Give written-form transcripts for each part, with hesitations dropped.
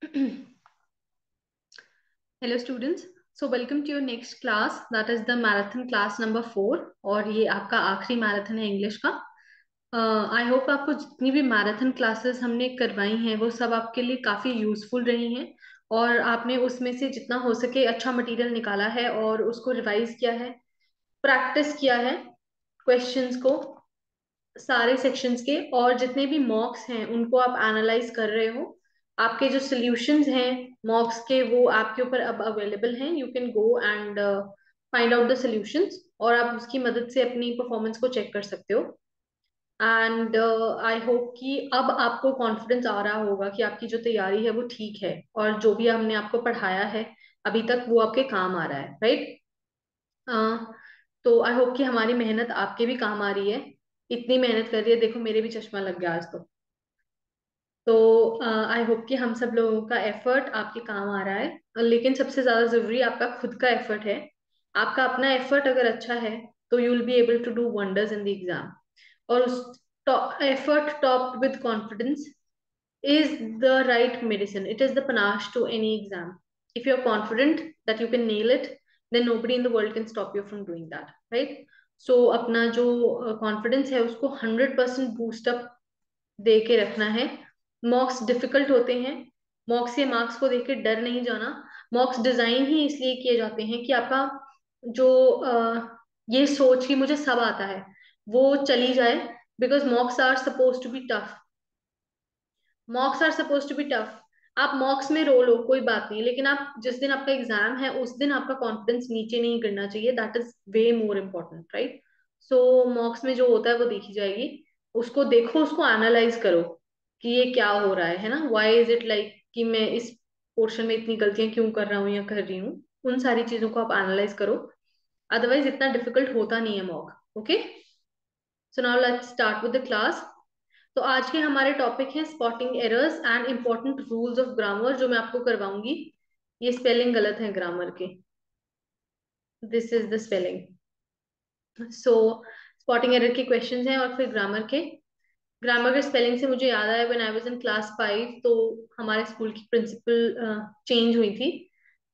Hello students. So welcome to your next class that is the marathon class number 4। और ये आपका आखिरी marathon है इंग्लिश का। आई होप आपको जितनी भी मैराथन क्लासेस हमने करवाई हैं वो सब आपके लिए काफ़ी यूजफुल रही हैं, और आपने उसमें से जितना हो सके अच्छा मटेरियल निकाला है और उसको रिवाइज किया है, प्रैक्टिस किया है क्वेश्चंस को, सारे सेक्शंस के, और जितने भी मॉक्स हैं उनको आप एनालाइज कर रहे हो। आपके जो सॉल्यूशंस हैं मॉक्स के वो आपके ऊपर अब अवेलेबल हैं। You can go and find out the solutions, और आप उसकी मदद से अपनी परफॉर्मेंस को चेक कर सकते हो। एंड आई होप कि अब आपको कॉन्फिडेंस आ रहा होगा कि आपकी जो तैयारी है वो ठीक है, और जो भी हमने आपको पढ़ाया है अभी तक वो आपके काम आ रहा है, राइट? तो आई होप कि हमारी मेहनत आपके भी काम आ रही है। इतनी मेहनत कर रही है, देखो मेरे भी चश्मा लग गया आज तो आई होप कि हम सब लोगों का एफर्ट आपके काम आ रहा है, लेकिन सबसे ज्यादा जरूरी आपका खुद का एफर्ट है। आपका अपना एफर्ट अगर अच्छा है तो you will be able to do wonders in the exam. और उस effort top with confidence is the right medicine. It is the panache to any exam. If you're confident that you can nail it, then nobody in the world can stop you from doing that, right? So अपना जो confidence है उसको 100% boost up दे के रखना है। मॉक्स difficult होते हैं, मॉक्स या मार्क्स को देख के डर नहीं जाना। मॉक्स डिजाइन ही इसलिए किए जाते हैं कि आपका जो ये सोच कि मुझे सब आता है वो चली जाए, because mocks are suppose to be tough. Mocks are suppose to be tough. आप मॉक्स में रो लो कोई बात नहीं, लेकिन आप जिस दिन आपका एग्जाम है उस दिन आपका कॉन्फिडेंस नीचे नहीं गिरना चाहिए। That is way more important, right? सो मॉक्स में जो होता है वो देखी जाएगी, उसको देखो, उसको एनालाइज करो कि ये क्या हो रहा है ना, व्हाई इज इट लाइक कि मैं इस पोर्शन में इतनी गलतियां क्यों कर रहा हूँ या कर रही हूँ। उन सारी चीजों को आप एनालाइज करो, अदरवाइज इतना डिफिकल्ट होता नहीं है mock. Okay, so now let's start with the class. तो आज के हमारे टॉपिक है spotting errors and important rules of grammar, जो मैं आपको करवाऊंगी। ये स्पेलिंग गलत है ग्रामर के, this is the spelling. So spotting error के क्वेश्चंस हैं और फिर ग्रामर के। ग्रामर के स्पेलिंग से मुझे याद आया, when I was in class 5 तो हमारे स्कूल की प्रिंसिपल चेंज हुई थी।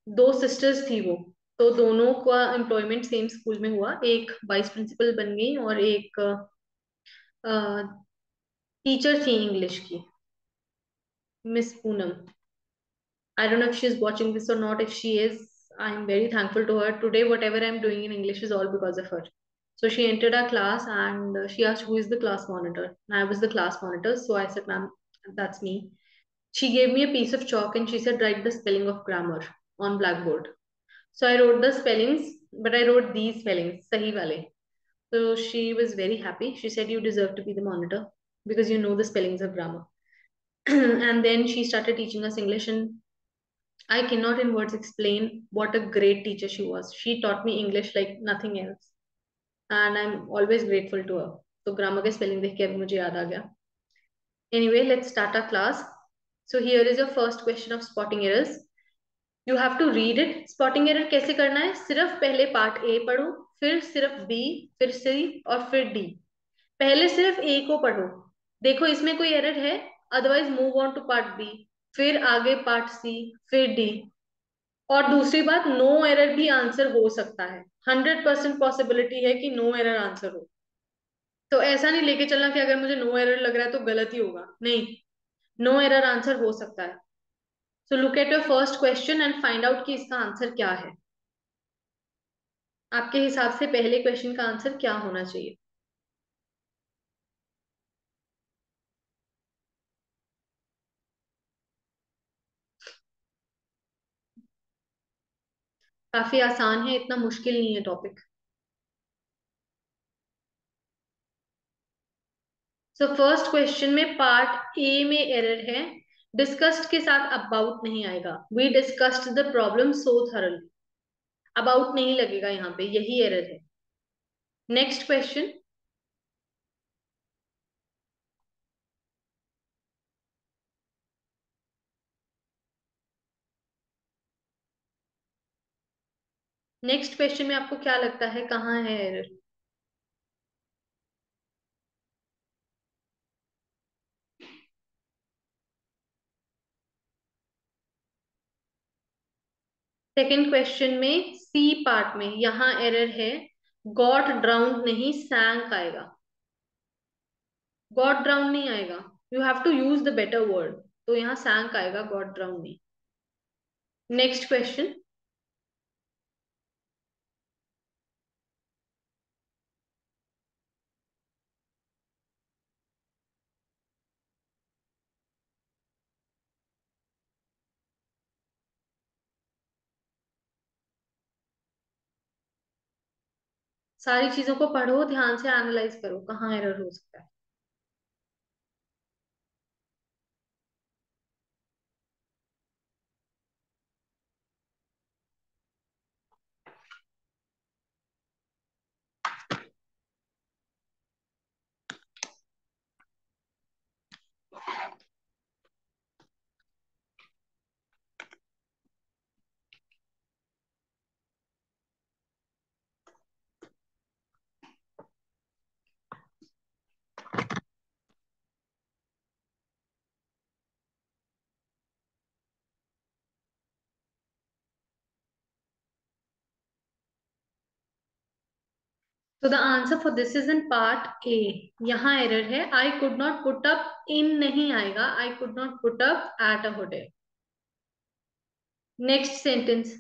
दो सिस्टर्स थी वो, तो दोनों का एम्प्लॉयमेंट सेम स्कूल में हुआ। एक वाइस प्रिंसिपल बन गई और एक टीचर थी इंग्लिश की, miss Poonam. I don't know if she's watching this or not. If she is, I'm very thankful to her. Today, whatever I'm doing in English is all because of her. So she entered our class and she asked who is the class monitor. And I was the class monitor. So I said, ma'am, that's me. She gave me a piece of chalk and she said, write the spelling of grammar on blackboard. So I wrote the spellings, but I wrote these spellings, sahi wale. So she was very happy. She said, you deserve to be the monitor because you know the spellings of grammar. And then she started teaching us English, and I cannot in words explain what a great teacher she was. She taught me English like nothing else, and I'm always grateful to her. So grammar के spelling देख के अभी मुझे याद आ गया. Anyway, let's start our class. So here is your first question of spotting errors. You have to read it. Spotting error कैसे करना है? सिर्फ पहले पार्ट ए पढ़ो, फिर सिर्फ बी, फिर सी और फिर डी। पहले सिर्फ ए को पढ़ो, देखो इसमें कोई एरर है, otherwise move on to part B, फिर आगे पार्ट सी, फिर डी। और दूसरी बात, नो एरर भी आंसर हो सकता है। 100% पॉसिबिलिटी है कि नो एरर आंसर हो। तो ऐसा नहीं लेके चलना कि अगर मुझे नो एरर लग रहा है तो गलत ही होगा, नहीं। नो एरर आंसर हो सकता है। So look at your first question and find out कि इसका आंसर क्या है। आपके हिसाब से पहले क्वेश्चन का आंसर क्या होना चाहिए? काफी आसान है, इतना मुश्किल नहीं है टॉपिक। सो फर्स्ट क्वेश्चन में पार्ट ए में एरर है, डिस्कस्ड के साथ अबाउट नहीं आएगा। We discussed the problem so thoroughly, about नहीं लगेगा यहाँ पे, यही एरर है। Next question. नेक्स्ट क्वेश्चन में आपको क्या लगता है कहाँ है एरर? सेकेंड क्वेश्चन में सी पार्ट में यहाँ एरर है, गॉट ड्राउंड नहीं सैंक आएगा, गॉट ड्राउंड नहीं आएगा, you have to use the better word, तो यहाँ सैंक आएगा, गॉट ड्राउंड नहीं। नेक्स्ट क्वेश्चन, सारी चीजों को पढ़ो, ध्यान से एनालाइज करो कहाँ एरर हो सकता है। तो the answer for this is in part ए। यहाँ एरर है, I could not put up in नहीं आएगा, I could not put up at a hotel. Next sentence,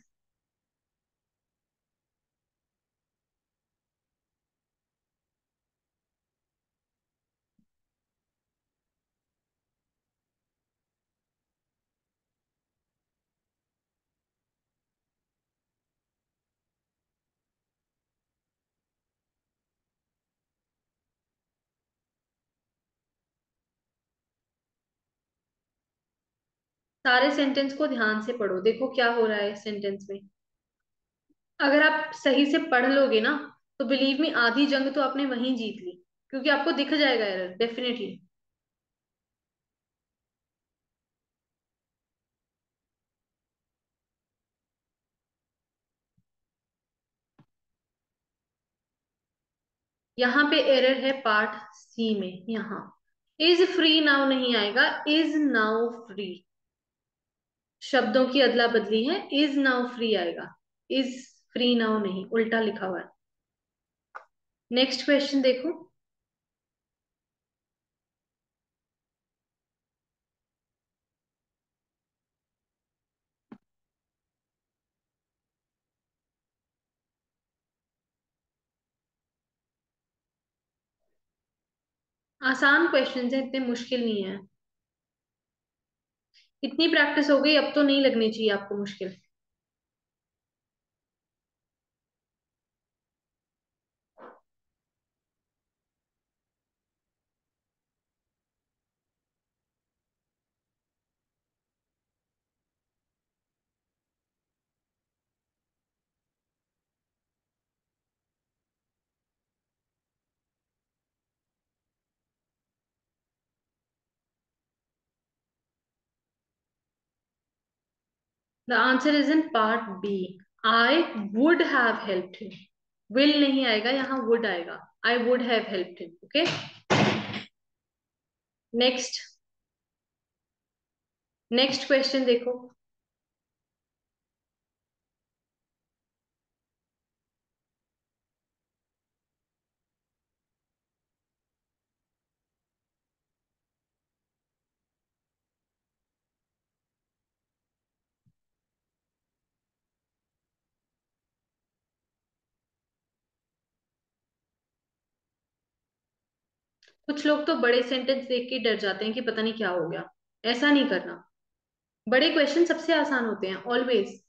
सारे सेंटेंस को ध्यान से पढ़ो, देखो क्या हो रहा है इस सेंटेंस में। अगर आप सही से पढ़ लोगे ना, तो बिलीव मी आधी जंग तो आपने वहीं जीत ली, क्योंकि आपको दिख जाएगा एरर डेफिनेटली। यहाँ पे एरर है पार्ट सी में, यहाँ इज फ्री नाउ नहीं आएगा, इज नाउ फ्री, शब्दों की अदला बदली है, इज नाउ फ्री आएगा, इज फ्री नाउ नहीं, उल्टा लिखा हुआ है। नेक्स्ट क्वेश्चन देखो, आसान क्वेश्चन है, इतने मुश्किल नहीं है। इतनी प्रैक्टिस हो गई, अब तो नहीं लगनी चाहिए आपको मुश्किल। The answer is in part B, I would have helped him. Will नहीं आएगा, यहाँ वुड आएगा, I would have helped him. Okay, next, next question देखो, कुछ लोग तो बड़े सेंटेंस देख के डर जाते हैं कि पता नहीं क्या हो गया, ऐसा नहीं करना। बड़े क्वेश्चन सबसे आसान होते हैं ऑलवेज।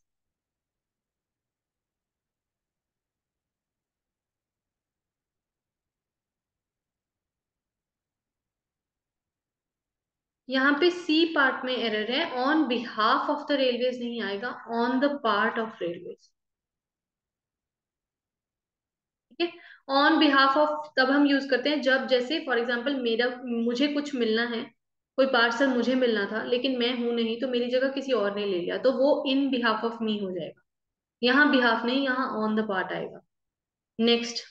यहाँ पे सी पार्ट में एरर है, on behalf of the railways नहीं आएगा, on the part of railways. ठीक है, ऑन बिहाफ ऑफ तब हम यूज करते हैं जब, जैसे फॉर एग्जांपल मेरा, मुझे कुछ मिलना है, कोई पार्सल मुझे मिलना था लेकिन मैं हूं नहीं, तो मेरी जगह किसी और ने ले लिया, तो वो इन बिहाफ ऑफ मी हो जाएगा। यहाँ बिहाफ नहीं, यहाँ ऑन द पार्ट आएगा। नेक्स्ट,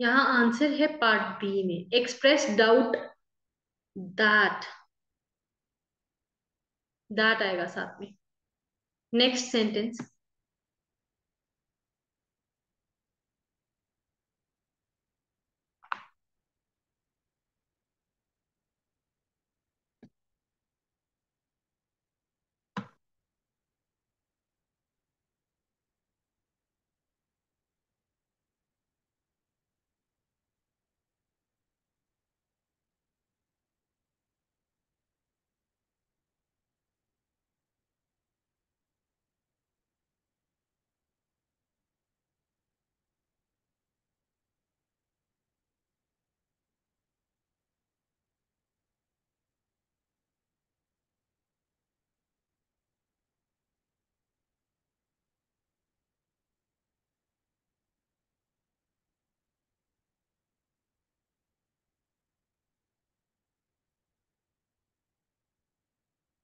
यहाँ आंसर है पार्ट बी में, एक्सप्रेस डाउट दैट, दैट आएगा साथ में। Next sentence.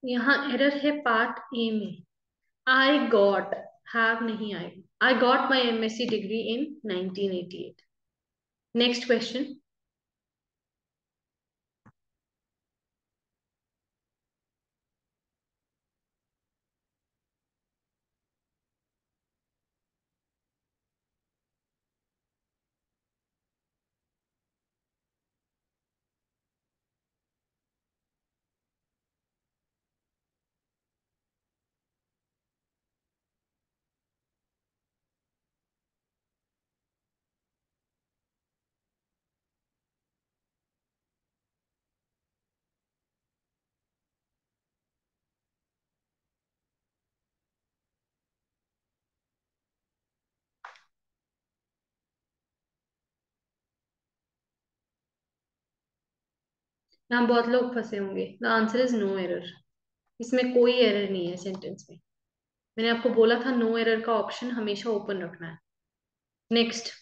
यहाँ एरर है पार्ट ए में, आई गॉट, हैव नहीं आएगा। I got my MSc degree in 1988। Next question. यहाँ बहुत लोग फंसे होंगे। The answer is no error. इसमें कोई एरर नहीं है सेंटेंस में। मैंने आपको बोला था नो एरर का ऑप्शन हमेशा ओपन रखना है। Next.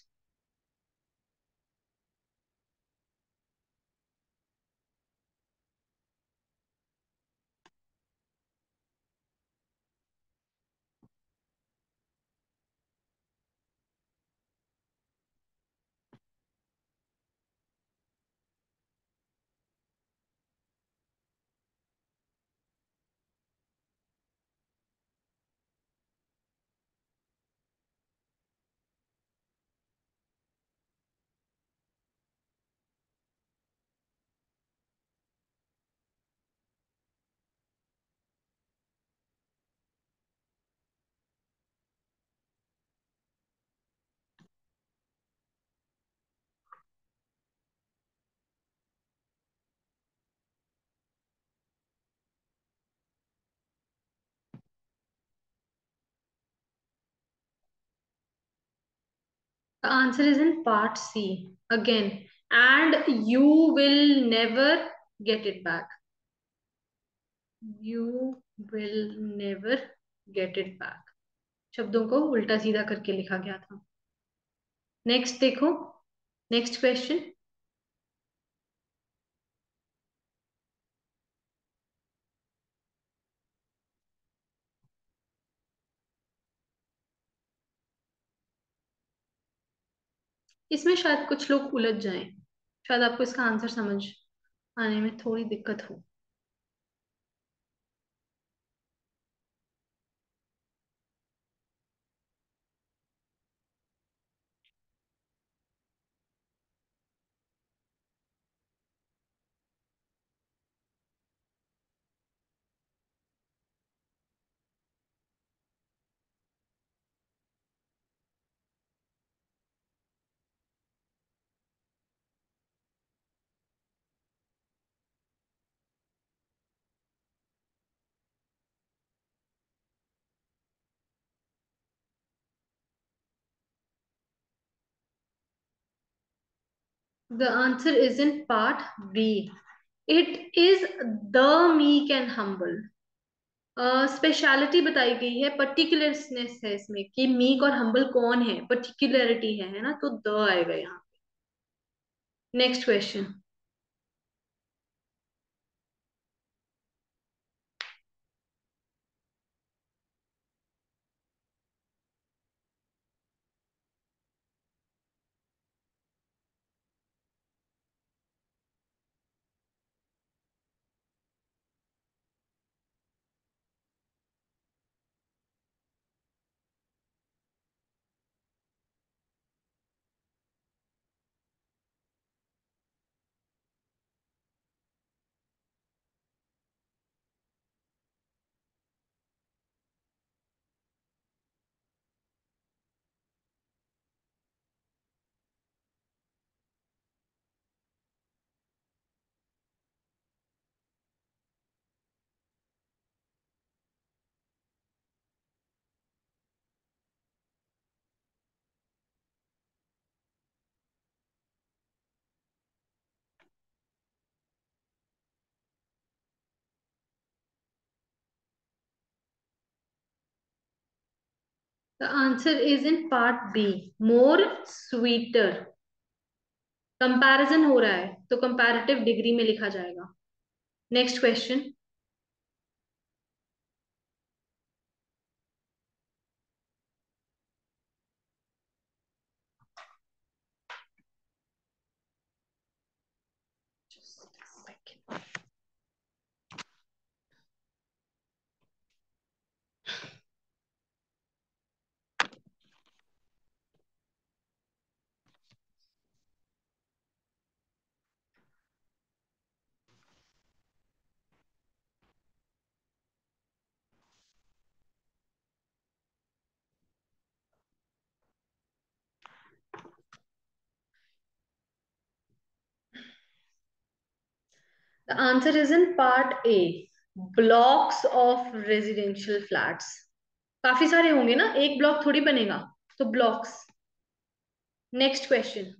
The answer is in part C again, and you will never get it back. You will never get it back, शब्दों को उल्टा सीधा करके लिखा गया था। नेक्स्ट देखो, नेक्स्ट क्वेश्चन। इसमें शायद कुछ लोग उलझ जाएं, शायद आपको इसका आंसर समझ आने में थोड़ी दिक्कत हो। The answer is in part B. It is the meek and humble. Speciality बताई गई है, पर्टिकुलरनेस है इसमें कि मीक और हम्बल कौन है, पर्टिकुलरिटी है ना, तो द आएगा यहाँ। Next question. The answer is in part B, more sweeter. Comparison हो रहा है तो कंपैरेटिव डिग्री में लिखा जाएगा। Next question. The answer is in part A, blocks of residential flats. काफी सारे होंगे ना, एक ब्लॉक थोड़ी बनेगा, तो blocks. Next question.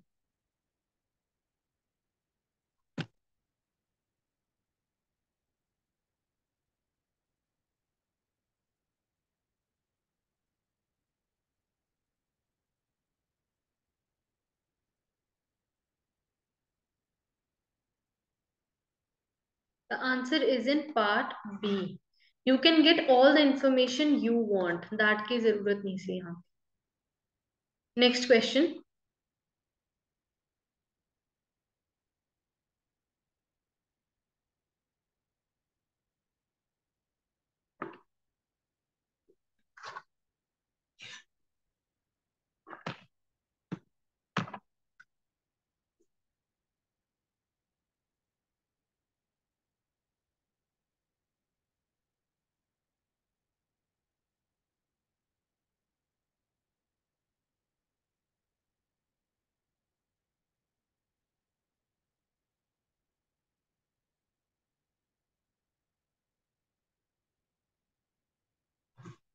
The answer is in part B, you can get all the information you want, that की जरूरत नहीं से यहाँ। Next question.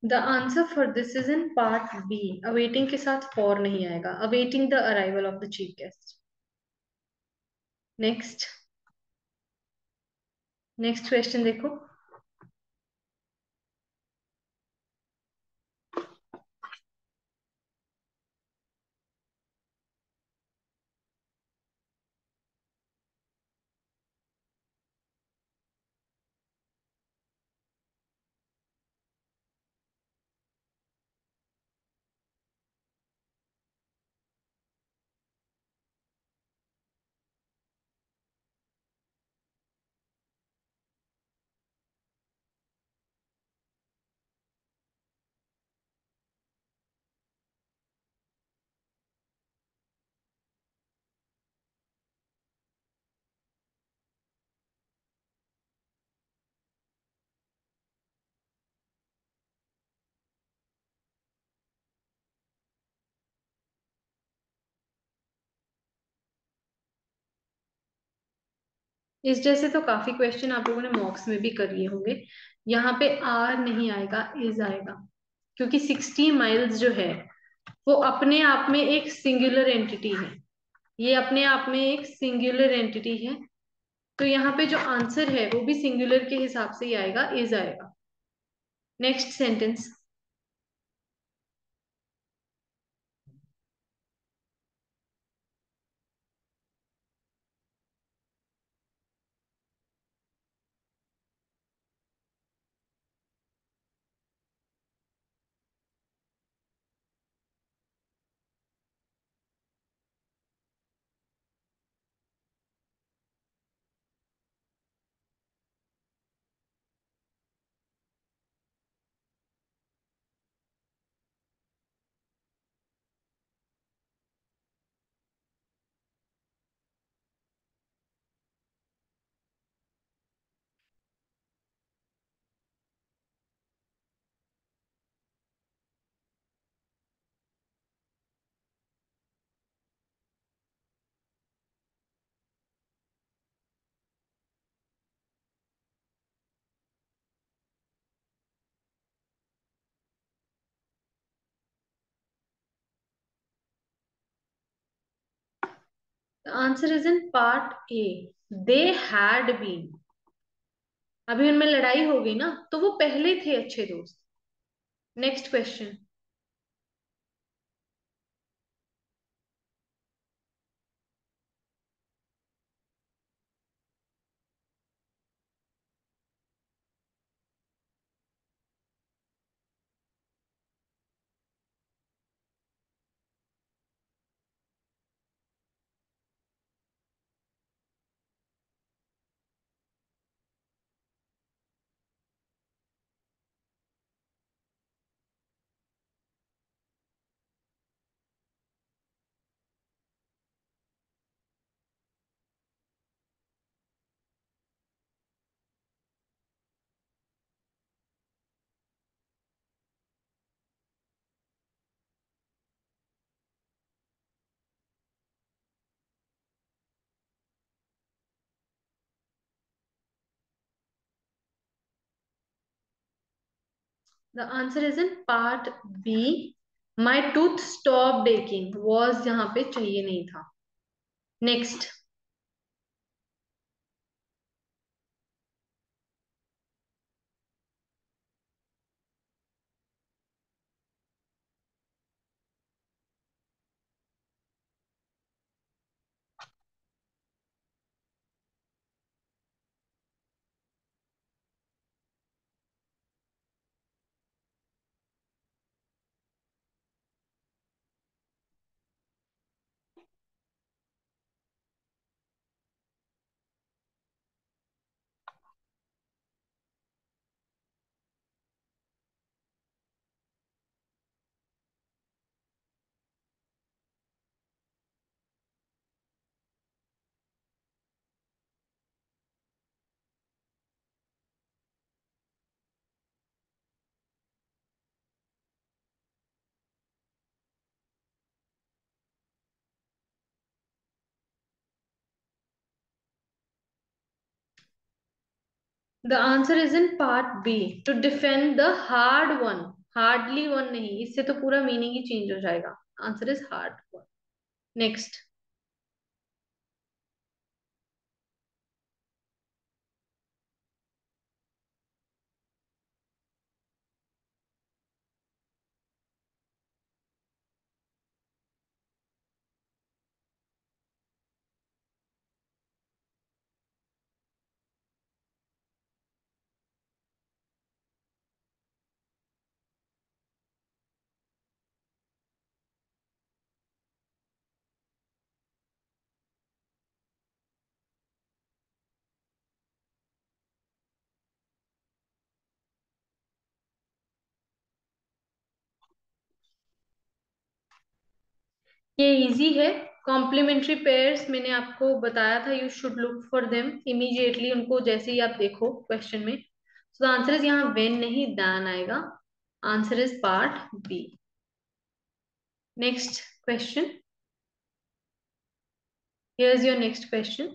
The answer for this is in part B, awaiting के साथ फॉर नहीं आएगा, awaiting the arrival of the chief guest. Next. Next question देखो। इस जैसे तो काफी क्वेश्चन आप लोगों ने मॉक्स में भी कर लिए होंगे। यहाँ पे आर नहीं आएगा, इज आएगा, क्योंकि 60 माइल्स जो है वो अपने आप में एक सिंगुलर एंटिटी है। ये अपने आप में एक सिंगुलर एंटिटी है, तो यहाँ पे जो आंसर है वो भी सिंगुलर के हिसाब से ही आएगा, इज आएगा। Next sentence. Answer is in part A, they had been. अभी उनमें लड़ाई हो गई ना, तो वो पहले थे अच्छे दोस्त। Next question. The answer is in part B. My tooth stop decaying was यहाँ पे चाहिए नहीं था। Next. The answer is in part B, to defend the hard one. Hardly one नहीं, इससे तो पूरा मीनिंग ही चेंज हो जाएगा। Answer is hard one. Next. ये इजी है। कॉम्प्लीमेंट्री पेयर्स मैंने आपको बताया था, you should look for them immediately, उनको जैसे ही आप देखो क्वेश्चन में। सो द आंसर इज यहाँ वेन नहीं दैन आएगा। Answer is part B. Next question. Here is your next question.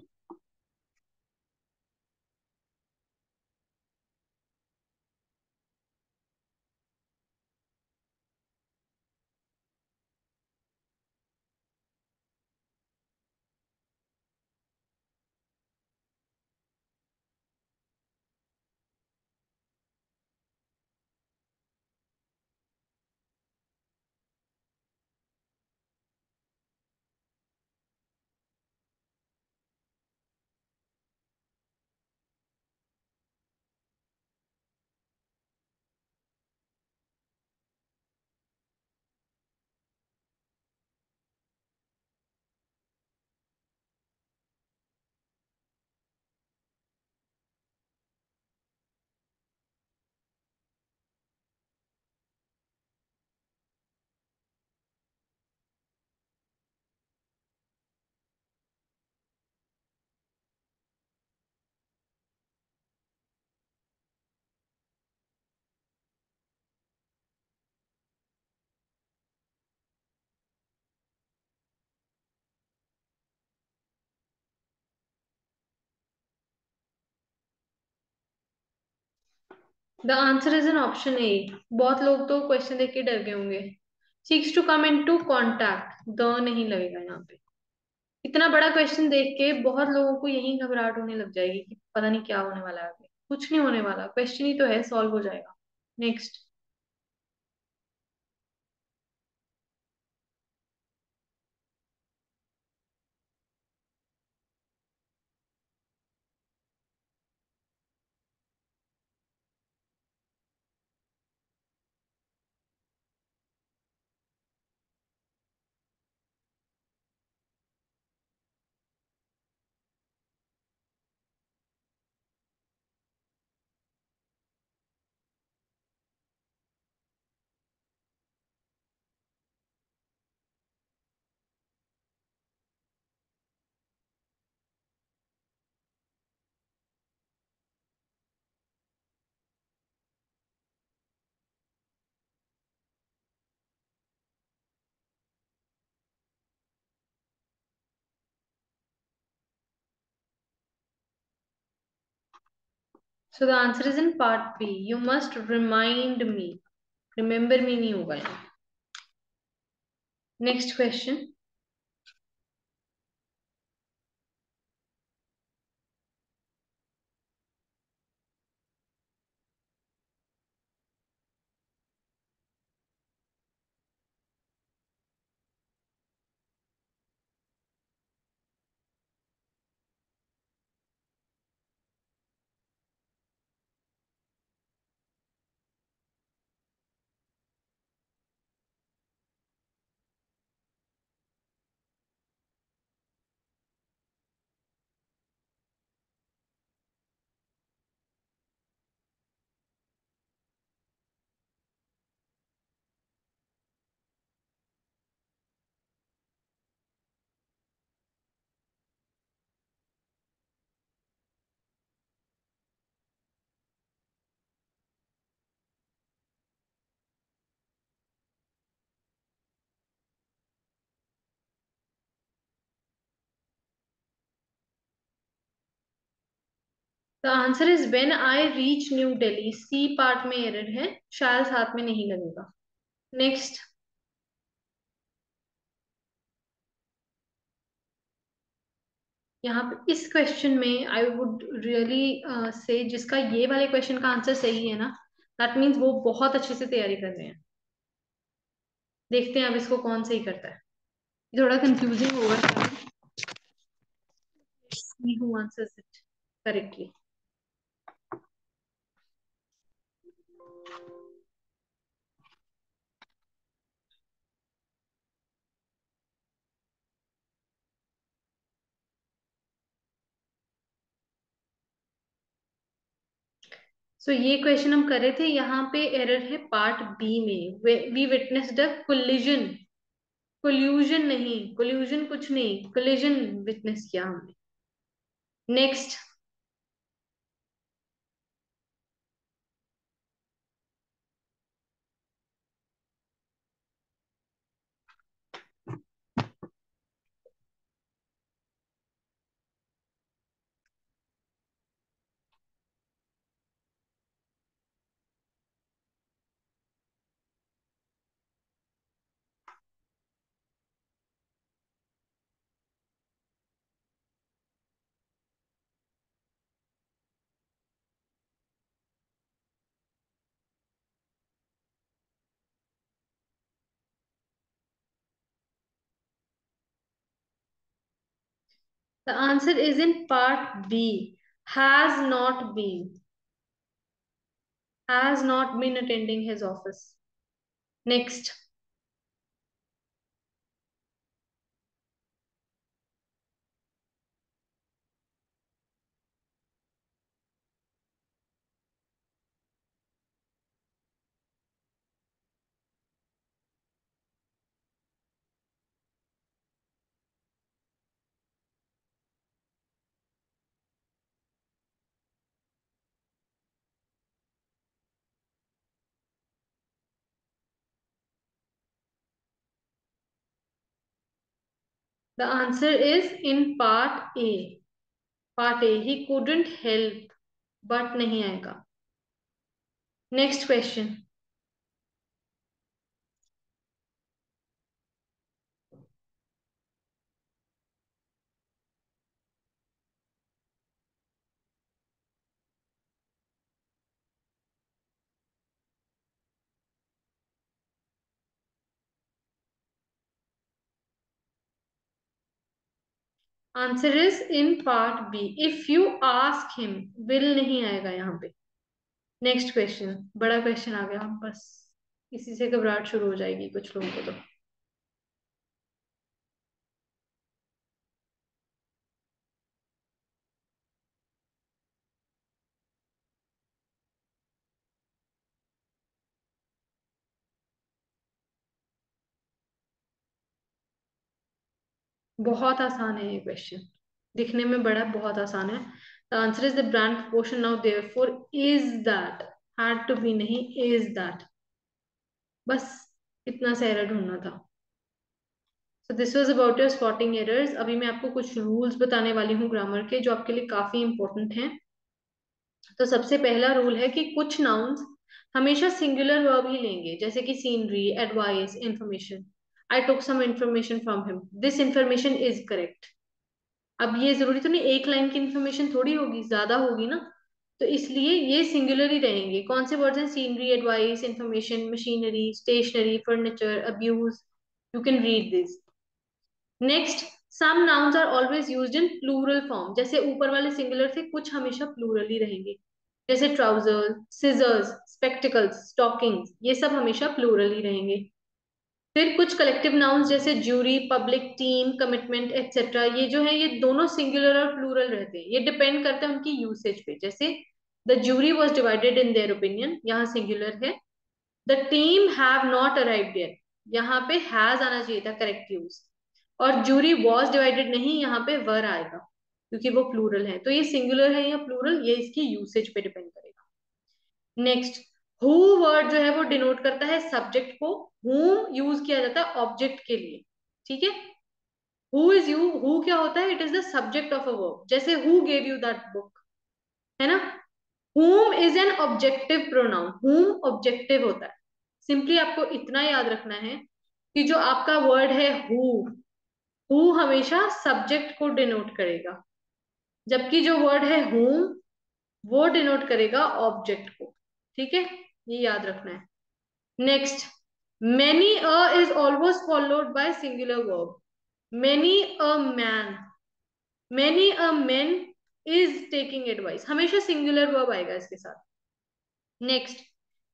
The answer is in option A. बहुत लोग तो क्वेश्चन देख के डर गए होंगे। Seeks to come into contact, the नहीं लगेगा यहाँ पे। इतना बड़ा क्वेश्चन देख के बहुत लोगों को यही घबराहट होने लग जाएगी कि पता नहीं क्या होने वाला है आगे। कुछ नहीं होने वाला, क्वेश्चन ही तो है, सॉल्व हो जाएगा। Next. So the answer is in part B. You must remind me. Remember me नहीं होगा यहाँ। Next question. The answer is when I reach New Delhi. C part में एरर है, शायद साथ में नहीं लगेगा। नेक्स्ट। यहाँ पे इस क्वेश्चन में आई वुड रियली से जिसका ये वाले क्वेश्चन का आंसर सही है ना, दैट मीन्स वो बहुत अच्छे से तैयारी कर रहे हैं। देखते हैं अब इसको कौन सही करता है। थोड़ा कंफ्यूजिंग होगा। See who answers it correctly. सो ये क्वेश्चन हम कर रहे थे, यहाँ पे एरर है पार्ट बी में। We witnessed a collision. Collusion नहीं, कोल्यूजन कुछ नहीं, कोलिजन विटनेस किया हमने। Next. The answer is in part B, has not been. Has not been attending his office. Next. The answer is in part A. Part A, he couldn't help, but नहीं आएगा। Next question. Answer is in part B, if you ask him. Will नहीं आएगा यहाँ पे। Next question, बड़ा question आ गया, बस इसी से घबराहट शुरू हो जाएगी कुछ लोगों को तो। बहुत आसान है ये क्वेश्चन, दिखने में बड़ा बहुत आसान है। The answer is the brand proportion, now therefore is that. Had to be नहीं, इज दैट। बस इतना सा एरर ढूंढना था। So this was about your spotting errors. अभी मैं आपको कुछ रूल्स बताने वाली हूँ ग्रामर के, जो आपके लिए काफी इंपॉर्टेंट हैं। तो सबसे पहला रूल है कि कुछ नाउन्स हमेशा सिंगुलर वर्ब ही लेंगे, जैसे कि scenery, advice, information. I took some information from him, this information is correct. अब ये जरूरी तो नहीं एक लाइन की इंफॉर्मेशन थोड़ी होगी, ज्यादा होगी ना, तो इसलिए ये सिंगुलर ही रहेंगे। कौन से वर्ड्स हैं? Scenery, advice, information, machinery, stationery, furniture, abuse. You can read this. Next, some nouns are always used in plural form, जैसे ऊपर वाले सिंगुलर थे, कुछ हमेशा प्लूरल ही रहेंगे, जैसे ट्राउजर, सिजर्स, स्पेक्टिकल्स, स्टॉकिंग्स, ये सब हमेशा प्लूरल ही रहेंगे। फिर कुछ कलेक्टिव नाउन्स जैसे jury, public, team, commitment, etcetera, ये जो है ये दोनों सिंगुलर और प्लूरल रहते हैं, ये डिपेंड करता है उनकी यूसेज पे। जैसे the jury was divided in their opinion, यहाँ सिंगुलर है। The team have not arrived yet, यहाँ पे हैज आना चाहिए था करेक्ट यूज। और जूरी वॉज डिवाइडेड नहीं, यहाँ पे वर आएगा क्योंकि वो प्लूरल है। तो ये सिंगुलर है या प्लूरल, ये इसकी यूसेज पे डिपेंड करेगा। नेक्स्ट, हु वर्ड जो है वो डिनोट करता है सब्जेक्ट को, whom यूज किया जाता है ऑब्जेक्ट के लिए। ठीक है, हु इज यू, हु क्या होता है? It is the subject of a verb, जैसे who gave you that book, है ना। whom is an objective pronoun, whom objective होता है। सिंपली आपको इतना याद रखना है कि जो आपका वर्ड है हु हमेशा सब्जेक्ट को डिनोट करेगा, जबकि जो वर्ड है whom वो डिनोट करेगा ऑब्जेक्ट को। ठीक है, ये याद रखना है। Next, many a is always followed by singular verb, many a man, many a man is taking advice, हमेशा सिंगुलर वर्ब आएगा इसके साथ। Next,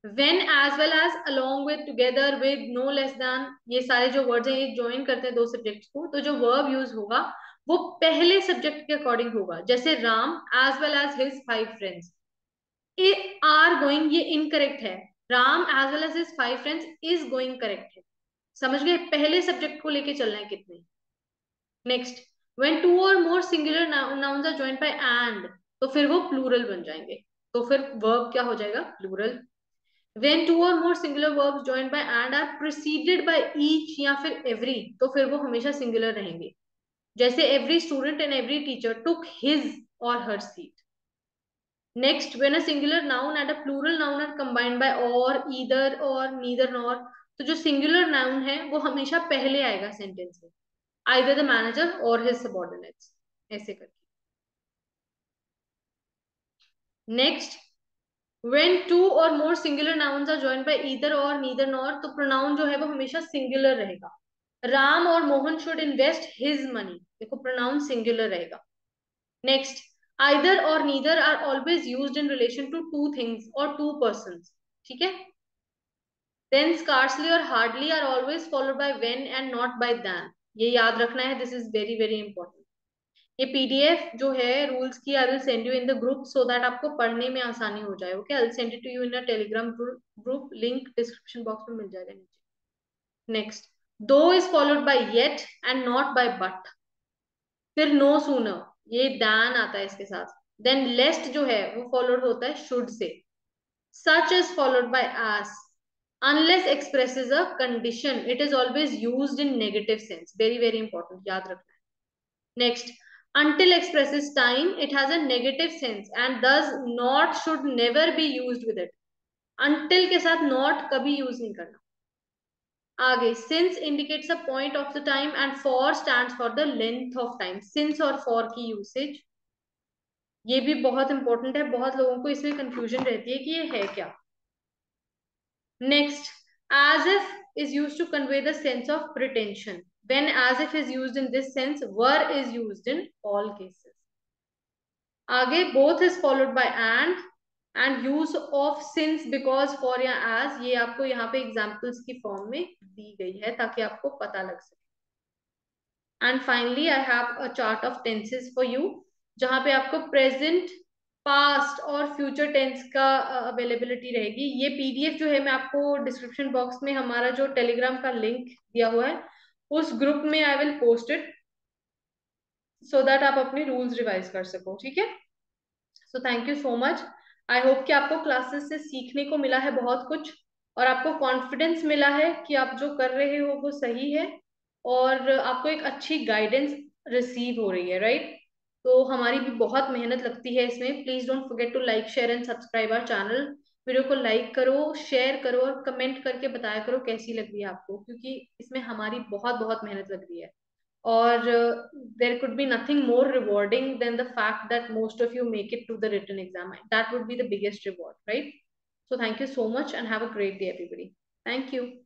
when, as well as, along with, together with, no less than, ये सारे जो words हैं ये join करते हैं दो सब्जेक्ट्स को, तो जो वर्ब यूज होगा वो पहले सब्जेक्ट के अकॉर्डिंग होगा। जैसे Ram as well as his 5 friends, ये आर गोइंग ये इनकरेक्ट है, Ram as well as his 5 friends is going correct है। समझ गए? पहले सब्जेक्ट को लेके चलना है कितने। Next, when two or more singular nouns are joined by and, तो फिर वो प्लूरल बन जाएंगे, तो फिर वर्ब क्या हो जाएगा? Plural. When two or more singular verbs joined by and are preceded by each या फिर एवरी, तो फिर वो हमेशा सिंगुलर रहेंगे, जैसे every student and every teacher took his और हर seat. Next, when a singular noun and a plural noun are combined by or, either or, neither nor, तो जो singular noun है वो हमेशा पहले आएगा सेंटेंस में, either the manager or his subordinates, ऐसे करके। Next, when two or more singular nouns are joined by either or, neither nor, तो pronoun जो है वो हमेशा singular रहेगा। राम और Mohan should invest his money, देखो pronoun singular रहेगा। Next, either or neither are always used in relation to two things or two persons, ठीक है। Then scarcely or hardly are always followed by when and not by than, ये याद रखना है, this is very very important। ये PDF जो है rules की, I will send you in the group so that आपको पढ़ने में आसानी हो जाए। Okay, I will send it to you in a Telegram group, link description box में मिल जाएगा नीचे। Next, though is followed by yet and not by but. फिर नो सूनर, ये दैन आता है इसके साथ। देन लेस्ट जो है वो फॉलोड होता है should say. Such is followed bye as, unless expresses a condition, it is always used in negative sense, very very important, याद रखना है। Next, until expresses time, it has a negative sense and thus not should never be used with it, until के साथ not कभी use नहीं करना। आगे, since indicates a point of the time and for stands for the length of time, since और for की usage ये भी बहुत इंपॉर्टेंट है, बहुत लोगों को इसमें कंफ्यूजन रहती है कि ये है क्या। Next, as if is used to convey the sense of pretension, when as if is used in this sense, were is used in all cases। आगे, both is followed by and use of since, because, for या as, ये आपको यहाँ पे examples की form में दी गई है ताकि आपको पता लग सके। And finally I have a chart of tenses for you, जहां पे आपको प्रेजेंट, पास्ट और फ्यूचर टेंस का अवेलेबिलिटी रहेगी। ये पीडीएफ जो है मैं आपको डिस्क्रिप्शन बॉक्स में हमारा जो टेलीग्राम का लिंक दिया हुआ है उस ग्रुप में I will post it, so that आप अपने रूल्स रिवाइज कर सको। ठीक है, so thank you so much. I hope कि आपको क्लासेस से सीखने को मिला है बहुत कुछ, और आपको कॉन्फिडेंस मिला है कि आप जो कर रहे हो वो सही है, और आपको एक अच्छी गाइडेंस रिसीव हो रही है, राइट। तो हमारी भी बहुत मेहनत लगती है इसमें। Please don't forget to like, share and subscribe our channel. Video को लाइक करो, शेयर करो और कमेंट करके बताया करो कैसी लग रही है आपको, क्योंकि इसमें हमारी बहुत बहुत मेहनत लग रही है। और there could be nothing more rewarding than the fact that most of you make it to the written exam, that would be the biggest reward, right? So thank you so much and have a great day everybody. Thank you.